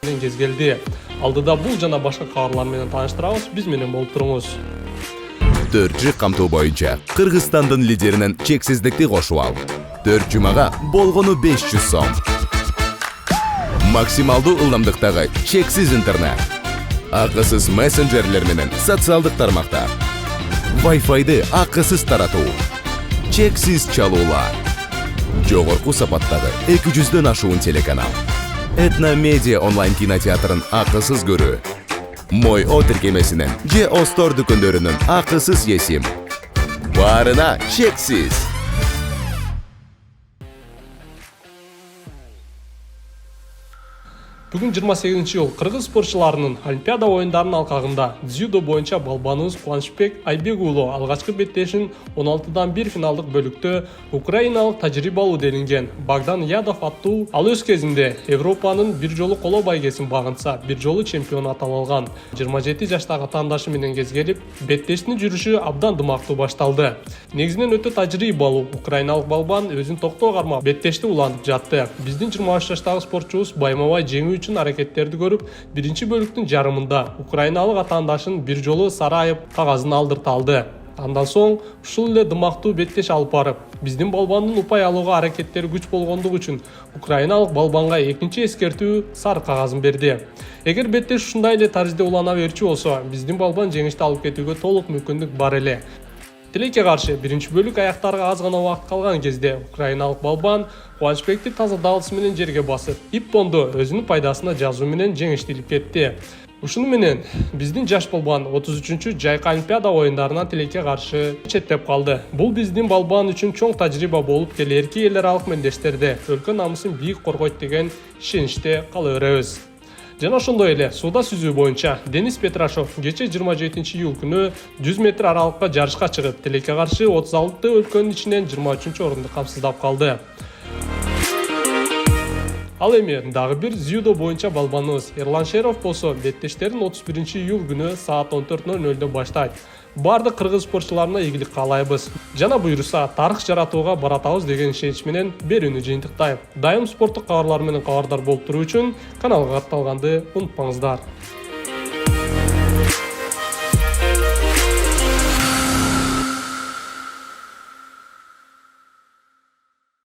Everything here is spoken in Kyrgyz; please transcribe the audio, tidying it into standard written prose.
кез келди. Алдыда бул жана башка кабарлар менен тааныштырабыз. Биз менен болуп туруңуз. 4 камтуу боюнча Кыргызстандын лидеринен чексиздикти кошуп ал. 4 жумага болгону 500 сом. Максималдуу ылдамдыктагы чексиз интернет. Акысыз мессенджерлер менен социалдык тармактар. Wi-Fi'ды акысыз таратуу. Чексиз чалуулар. Жогорку сапаттагы 200дөн ашуун телеканал. Этно Медиа онлайн кинотеатрын акысыз көрүү. Мой О тиркемесинен же Остор дүкөндөрүнүн акысыз есим. Баарына чексиз. Бүгүн 28-iyul Кыргыз спортчуларынын Олимпиада оюндарынын алкагында дзюдо боюнча балбаныбыз Кубанычбек Айбек уулу алгачкы беттешин 16-1 финалдык бөлүктө украиналык тажрыйбалуу делинген Богдан Ядов аттуу ал өз кезинде Европанын бир жолу коло байгесин багынса, бир жолу чемпиону атап алган 27 жаштагы атаандашы менен кезгелип, беттештин жүрүшү абдан дымактуу башталды. Негизинен өтө тажрыйбалуу украиналык балбан өзүн токтоо кармап беттешти улантып жатты. Биздин 23 жаштагы спортчубуз байма-бай жеңүү үчүн аракеттерди көрүп, биринчи бөлүктүн жарымында украиналык атаандашын бир жолу сарайып кагазын алдырта алды. Андан соң ушул эле дымактуу беттеш алып барып, биздин балбандын упай алууга аракеттери күч болгондугу үчүн украиналык балбанга экинчи эскертүү сары кагазын берди. Эгер беттеш ушундай эле тарзде улана берчү болсо, биздин балбан жеңишти алып кетүүгө толук мүмкүндүк бар эле. Тилекке каршы биринчи бөлүк аяктарга аз гана убакыт калган кезде украиналык балбан Кубанычбекти таза дагылысы менен жерге басып, иппонду өзүнүн пайдасына жазуу менен жеңишти илип кетти. Ушуну менен биздин жаш балбан 33-чү жайкы Олимпиада оюндарынан тилекке каршы четтеп калды. Бул биздин балбан үчүн чоң тажрыйба болуп, келерки эл аралык мендештерде өлкө намысын бийик коргойт деген ишеничте кала беребиз. Жана ошондой эле сууда сүзүү боюнча Денис Петрашов кече 27-iyul күнү 100 метр аралыкка жарышка чыгып, тилекке каршы 36 өлкөнүн ичинен 23-орунду камсыздап калды. Ал эми дагы бир дзюдо боюнча балбаныбыз Эрлан Шеров болсо беттештерин 31-iyul күнү саат 14:00 баштайт. Бардык кыргыз спортчуларына ийгилик каалайбыз. Жана буйруса тарых жаратууга баратабыз деген ишенич менен берүүнү жыйынтыктайм. Дайым спорттук кабарлар менен кабардар болуп туруу үчүн каналга катталганды унутпаңыздар.